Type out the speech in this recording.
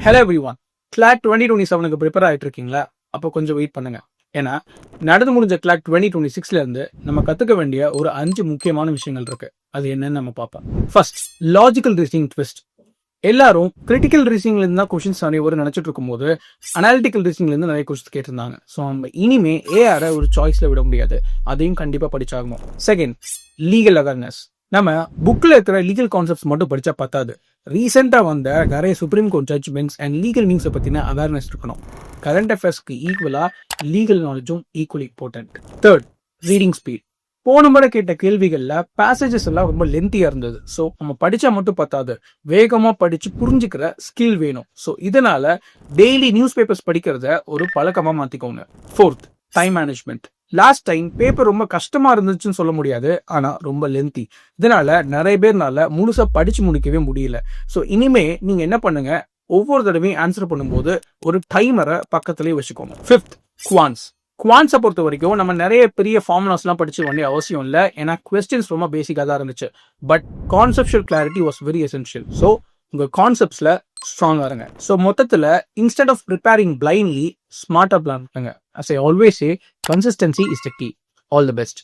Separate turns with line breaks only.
Hello everyone, Claude 2027க்கு prepare ஆகிட்டு இருக்கீங்களா? அப்போ கொஞ்சம் வெயிட் பண்ணுங்க. ஏன்னா நடந்து முடிஞ்ச கிளாட் 2026ல இருந்து நம்ம கத்துக்க வேண்டிய ஒரு 5 முக்கியமான விஷயங்கள் இருக்கு. அது என்னன்னு நம்ம பார்ப்போம். First, logical reasoning twist. எல்லாரும் கிரிட்டிக்கல் ரீசனிங்ல இருந்து தான் கொஸ்டின்ஸ் நிறைய ஒரு நினைச்சிட்டு இருக்கும்போது அனாலிட்டிக்கல் ரீசனிங்ல இருந்து நிறைய கொஸ்டின்ஸ் கேட்டிருந்தாங்க. ஸோ நம்ம இனிமே ஏஆர ஒரு சாய்ஸ்ல விட முடியாது, அதையும் கண்டிப்பா படிச்சாகணும். Second, legal awareness. நம்ம புக்ல இருக்கிற லீகல் கான்செப்ட்ஸ் மட்டும் படிச்சா பத்தாது. ரீசெண்டா வந்த நிறைய supreme court judgments and legal நியூஸை பத்தின அவேர்னஸ் இருக்கணும். கரண்ட் அஃபேர்ஸ்க்கு ஈக்குவலா லீகல் நாலேஜும் equally important. Third, reading speed. போன முறை கேட்ட கேள்விகள்ல பேசேஜஸ் எல்லாம் ரொம்ப லென்த்தியா இருந்தது. ஸோ நம்ம படிச்சா மட்டும் பத்தாது, வேகமா படிச்சு புரிஞ்சுக்கிற ஸ்கில் வேணும். ஸோ இதனால டெய்லி நியூஸ் பேப்பர்ஸ் படிக்கிறத ஒரு பழக்கமா மாத்திக்கோங்க. Fourth, time management. Last time paper ரொம்ப கஷ்டமா இருந்துச்சுன்னு சொல்ல முடியாது, ஆனா ரொம்ப லென்த்தி. இதனால நிறைய பேர்னால முழுசா படிச்சு முடிக்கவே முடியல. ஸோ இனிமே நீங்க என்ன பண்ணுங்க, ஒவ்வொரு தடவையும் ஆன்சர் பண்ணும்போது ஒரு டைமரை பக்கத்துலேயே வச்சுக்கோங்க. Fifth, quants. குவான்ஸை பொறுத்த வரைக்கும் நம்ம நிறைய பெரிய ஃபார்முலாஸ்லாம் படிச்சு வேண்டிய அவசியம் இல்லை, ஏன்னா கொஸ்டின்ஸ் ரொம்ப பேசிக்காக தான் இருந்துச்சு. But conceptual clarity was very essential. So உங்கள் கான்செப்ட்ஸில் ஸ்ட்ராங்காக இருங்க. ஸோ மொத்தத்தில் இன்ஸ்டெட் ஆஃப் ப்ரிப்பேரிங் பிளைண்ட்லி, ஸ்மார்ட்டாக பிளான் பண்ணுங்க. As I always say, consistency is the key. All the best.